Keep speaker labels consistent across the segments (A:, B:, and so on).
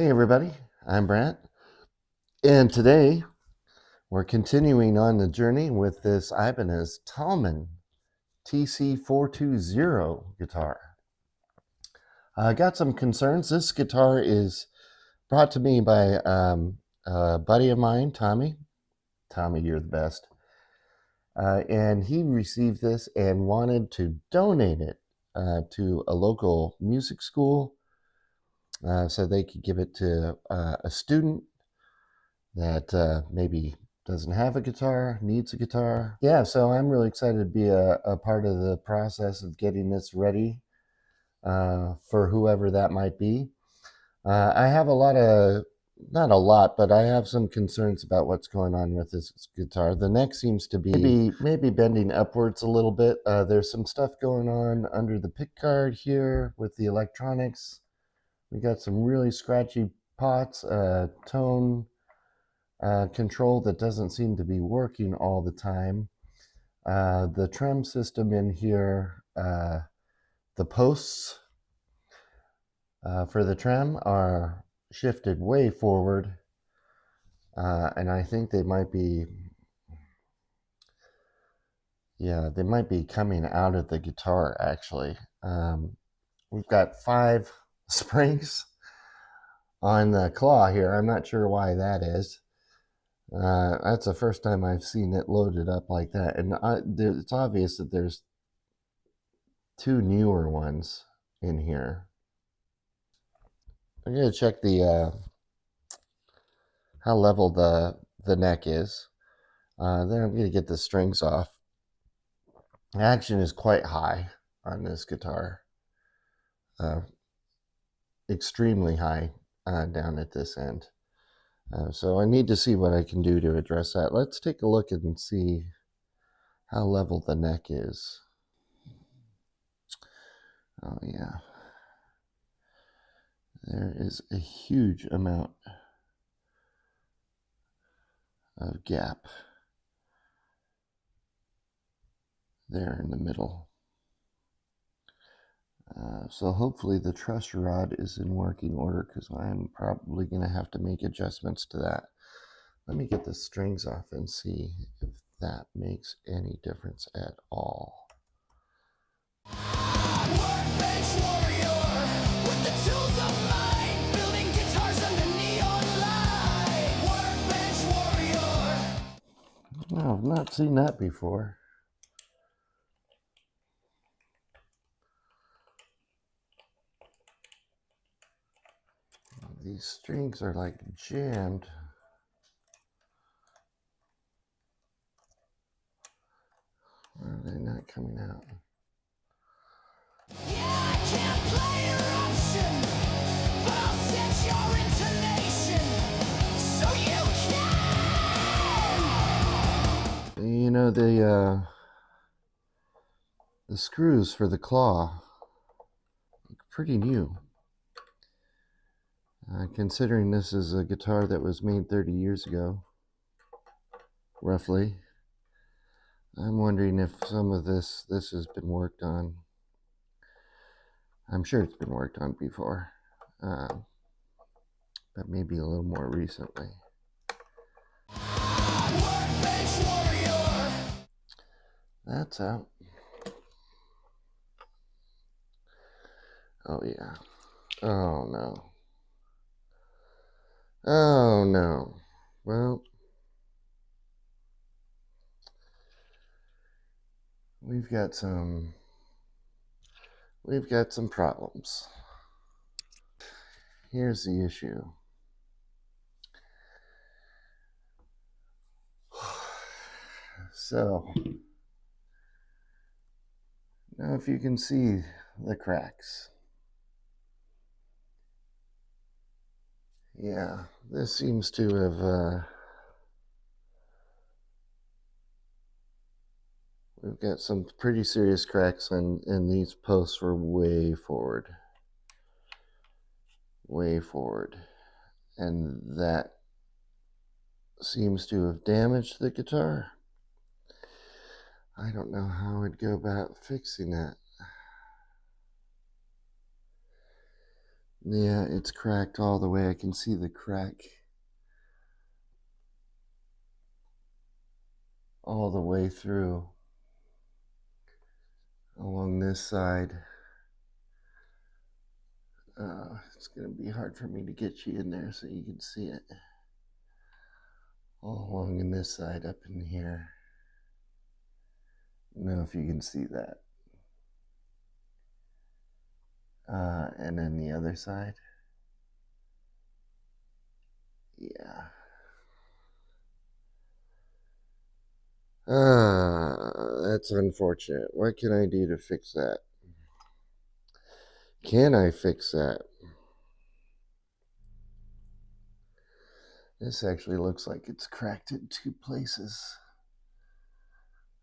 A: Hey everybody, I'm Brant, and today we're continuing on the journey with this Ibanez Talman TC420 guitar. I got some concerns. This guitar is brought to me by a buddy of mine, Tommy. Tommy, you're the best. And he received this and wanted to donate it to a local music school so they could give it to a student that maybe doesn't have a guitar, needs a guitar. Yeah, so I'm really excited to be a part of the process of getting this ready for whoever that might be. I have not a lot, but I have some concerns about what's going on with this guitar. The neck seems to be maybe bending upwards a little bit. There's some stuff going on under the pick guard here with the electronics. We got some really scratchy pots, tone control that doesn't seem to be working all the time. The trem system in here, the posts for the trem are shifted way forward, and I think they might be, they might be coming out of the guitar actually. We've got 5 springs on the claw here. I'm not sure why that is. That's the first time I've seen it loaded up like that, and it's obvious that there's 2 newer ones in here. I'm gonna check the how level the neck is. Then I'm gonna get the strings off. Action is quite high on this guitar, extremely high down at this end. So I need to see what I can do to address that. Let's take a look and see how level the neck is. Oh yeah, there is a huge amount of gap there in the middle. So hopefully the truss rod is in working order, because I'm probably going to have to make adjustments to that. Let me get the strings off and see if that makes any difference at all. No, I've not seen that before. These strings are like jammed. Why are they not coming out? Yeah, I can't play your option, but I'll set your intonation so you can. You know, the screws for the claw look pretty new. Considering this is a guitar that was made 30 years ago, roughly, I'm wondering if some of this has been worked on. I'm sure it's been worked on before, but maybe a little more recently. That's out. Oh yeah. Oh no. Oh no. Well, we've got some problems. Here's the issue. So, now if you can see the cracks. Yeah, this seems to have, we've got some pretty serious cracks, and these posts were way forward. Way forward. And that seems to have damaged the guitar. I don't know how I'd go about fixing that. Yeah, it's cracked all the way. I can see the crack all the way through along this side. It's going to be hard for me to get you in there so you can see it. All along in this side up in here. I don't know if you can see that. And then the other side. Yeah. That's unfortunate. What can I do to fix that? Can I fix that? This actually looks like it's cracked in two places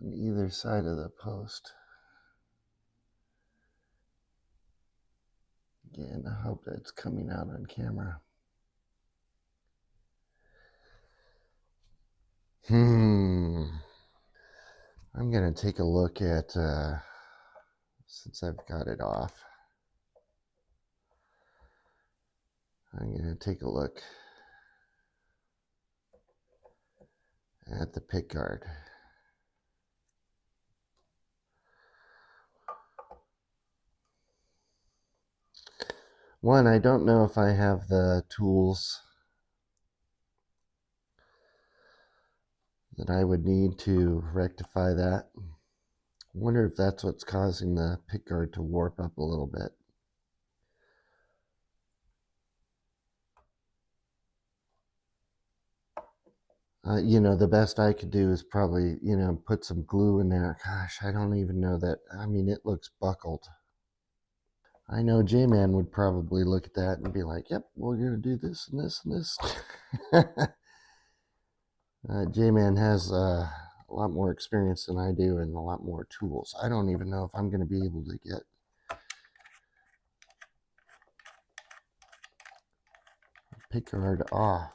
A: on either side of the post. Again, I hope that's coming out on camera. I'm going to take a look at, since I've got it off, I'm going to take a look at the pick guard. One, I don't know if I have the tools that I would need to rectify that. I wonder if that's what's causing the pick guard to warp up a little bit. You know, the best I could do is probably, you know, put some glue in there. Gosh, I don't even know that. I mean, it looks buckled. I know J-Man would probably look at that and be like, yep, we're going to do this and this and this. J-Man has a lot more experience than I do and a lot more tools. I don't even know if I'm going to be able to get pick guard off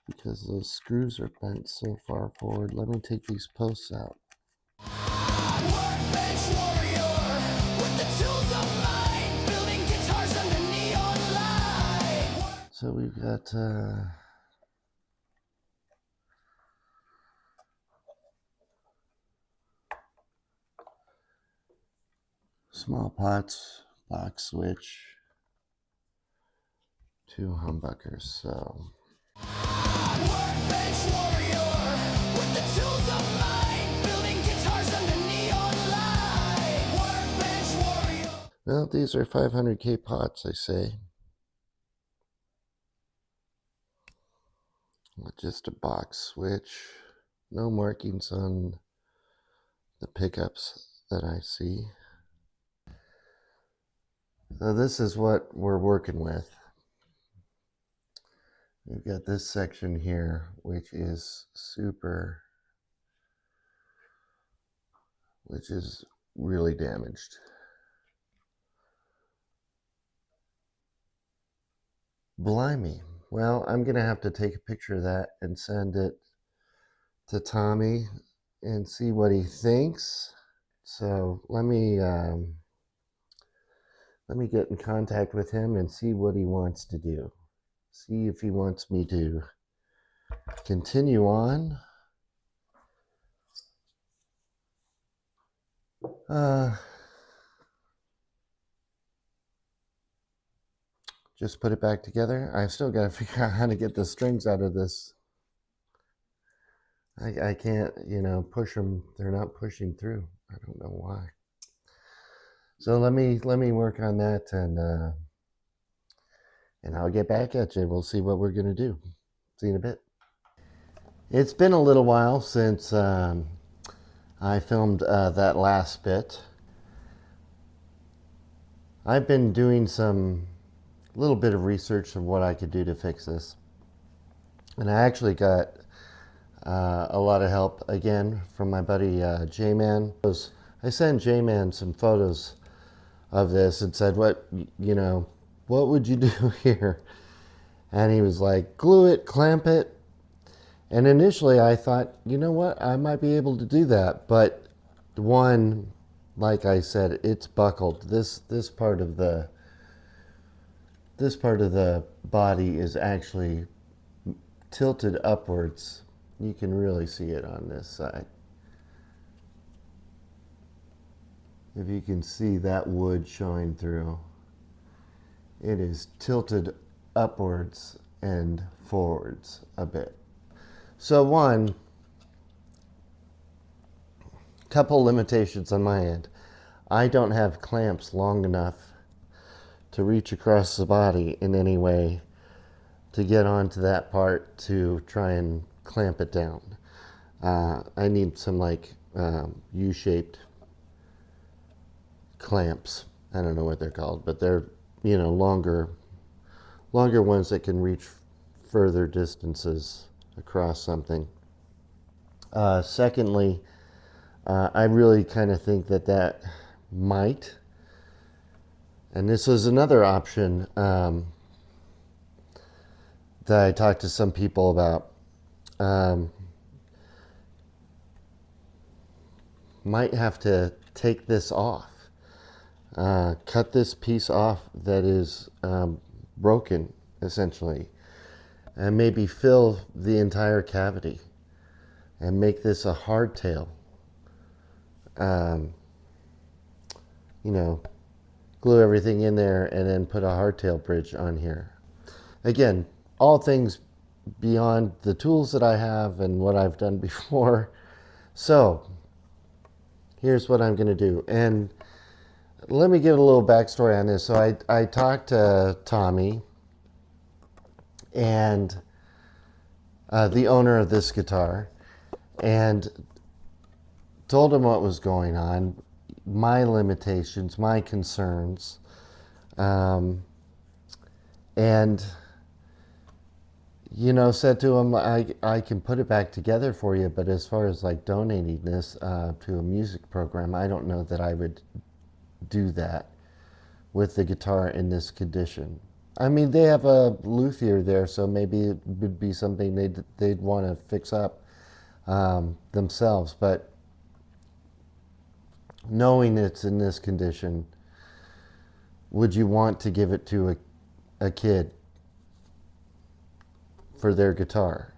A: because those screws are bent so far forward. Let me take these posts out. So we've got small pots, box switch, 2 humbuckers. So well, these are 500K pots, I say. With just a box switch. No markings on the pickups that I see. So this is what we're working with. We've got this section here, which is really damaged. Blimey. Well, I'm going to have to take a picture of that and send it to Tommy and see what he thinks. So let me get in contact with him and see what he wants to do. See if he wants me to continue on. Just put it back together. I still got to figure out how to get the strings out of this. I can't, you know, push them. They're not pushing through. I don't know why. So let me work on that and I'll get back at you. We'll see what we're going to do. See you in a bit. It's been a little while since I filmed that last bit. I've been doing some little bit of research of what I could do to fix this. And I actually got a lot of help again from my buddy J-Man. I sent J-Man some photos of this and said, what would you do here? And he was like, glue it, clamp it. And initially I thought, you know what, I might be able to do that. But one, like I said, it's buckled. This part of the this part of the body is actually tilted upwards. You can really see it on this side. If you can see that wood showing through, it is tilted upwards and forwards a bit. So one, couple limitations on my end. I don't have clamps long enough to reach across the body in any way to get onto that part to try and clamp it down. I need some like U-shaped clamps. I don't know what they're called, but they're, you know, longer ones that can reach further distances across something. Secondly, I really kind of think that might, and this was another option that I talked to some people about, might have to take this off. Cut this piece off that is broken, essentially, and maybe fill the entire cavity and make this a hardtail. You know, glue everything in there and then put a hardtail bridge on here. Again, all things beyond the tools that I have and what I've done before. So here's what I'm going to do. And let me give a little backstory on this. So I talked to Tommy, and the owner of this guitar, and told him what was going on, my limitations, my concerns, and, you know, said to him, I can put it back together for you, but as far as like donating this to a music program, I don't know that I would do that with the guitar in this condition. I mean, they have a luthier there, so maybe it would be something they'd want to fix up themselves. But knowing it's in this condition, would you want to give it to a kid for their guitar?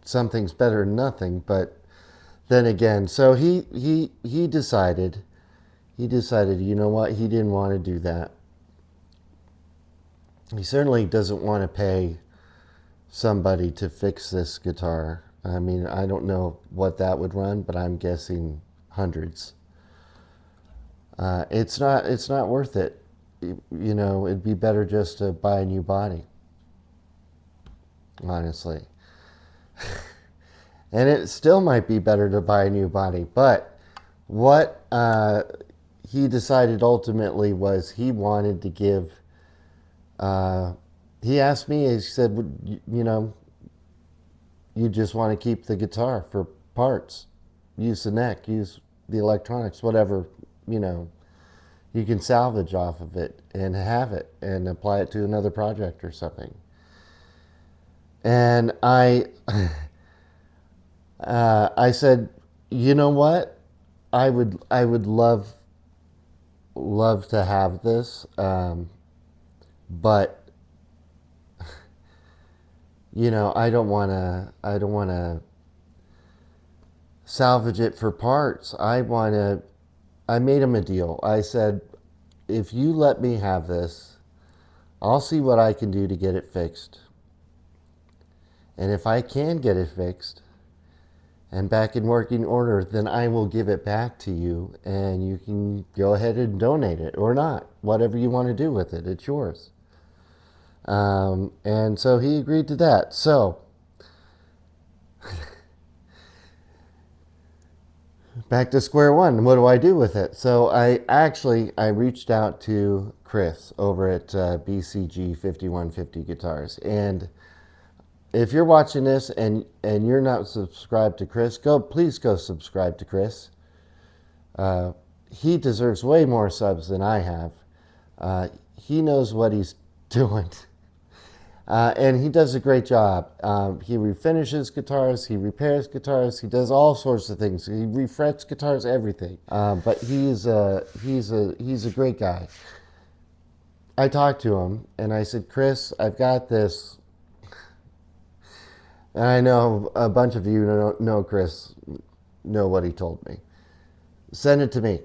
A: Something's better than nothing, but then again, so he decided, you know what, he didn't want to do that. He certainly doesn't want to pay somebody to fix this guitar. I mean, I don't know what that would run, but I'm guessing hundreds. It's not worth it. You know, it'd be better just to buy a new body, honestly. And it still might be better to buy a new body, but what he decided ultimately was he wanted to give, he asked me, he said, you know, you just want to keep the guitar for parts, use the neck, use the electronics, whatever, you know, you can salvage off of it and have it and apply it to another project or something. And I said, you know what, I would love to have this, but you know, I don't want to salvage it for parts. I made him a deal. I said, if you let me have this, I'll see what I can do to get it fixed. And if I can get it fixed and back in working order, then I will give it back to you and you can go ahead and donate it or not. Whatever you want to do with it, it's yours. And so he agreed to that. So back to square one. What do I do with it? So I reached out to Chris over at BCG 5150 Guitars. And if you're watching this and you're not subscribed to Chris, please go subscribe to Chris. He deserves way more subs than I have. He knows what he's doing. And he does a great job. He refinishes guitars, he repairs guitars, he does all sorts of things. He refrets guitars, everything. But he's a great guy. I talked to him and I said, Chris, I've got this. And I know a bunch of you know Chris, know what he told me. Send it to me.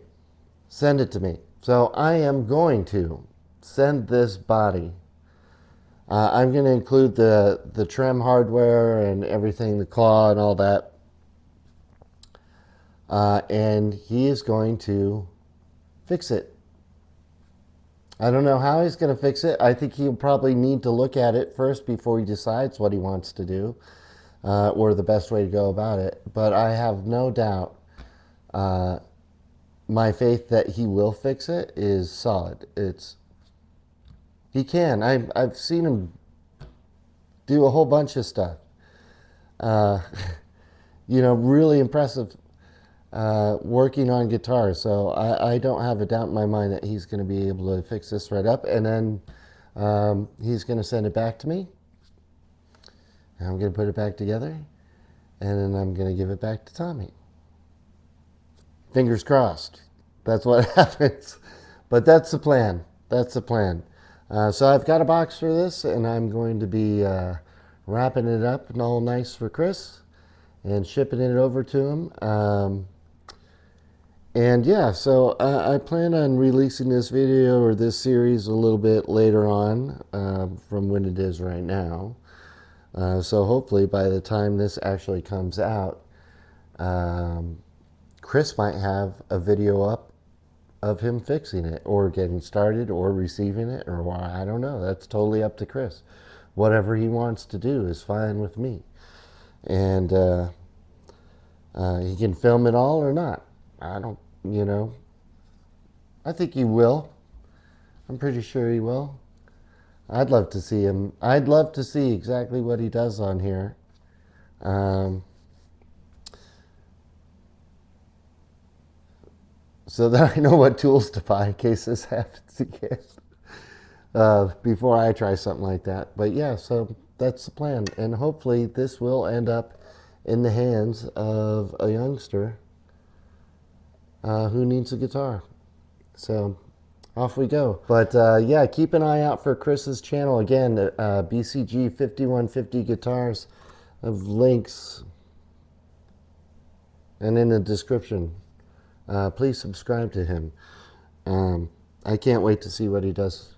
A: Send it to me. So I am going to send this body. I'm going to include the trim hardware and everything, the claw and all that. And he is going to fix it. I don't know how he's going to fix it. I think he'll probably need to look at it first before he decides what he wants to do, or the best way to go about it. But I have no doubt my faith that he will fix it is solid. He can. I've seen him do a whole bunch of stuff. Really impressive working on guitar. So I don't have a doubt in my mind that he's going to be able to fix this right up. And then he's going to send it back to me. And I'm going to put it back together. And then I'm going to give it back to Tommy. Fingers crossed. That's what happens. But that's the plan. That's the plan. So I've got a box for this, and I'm going to be wrapping it up and all nice for Chris and shipping it over to him. And yeah, so I plan on releasing this video or this series a little bit later on from when it is right now. So hopefully by the time this actually comes out, Chris might have a video up of him fixing it or getting started or receiving it, or I don't know. That's totally up to Chris. Whatever he wants to do is fine with me. And he can film it all or not. I don't, I think he will. I'm pretty sure he will. I'd love to see him. I'd love to see exactly what he does on here. So that I know what tools to buy in case this happens again before I try something like that. But yeah, so that's the plan. And hopefully this will end up in the hands of a youngster who needs a guitar. So off we go. But yeah, keep an eye out for Chris's channel. Again, BCG 5150 Guitars. Of links and in the description. Please subscribe to him. I can't wait to see what he does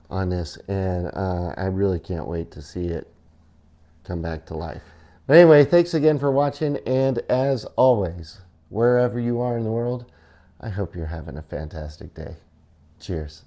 A: on this, and I really can't wait to see it come back to life. But anyway, thanks again for watching, and as always, wherever you are in the world, I hope you're having a fantastic day. Cheers.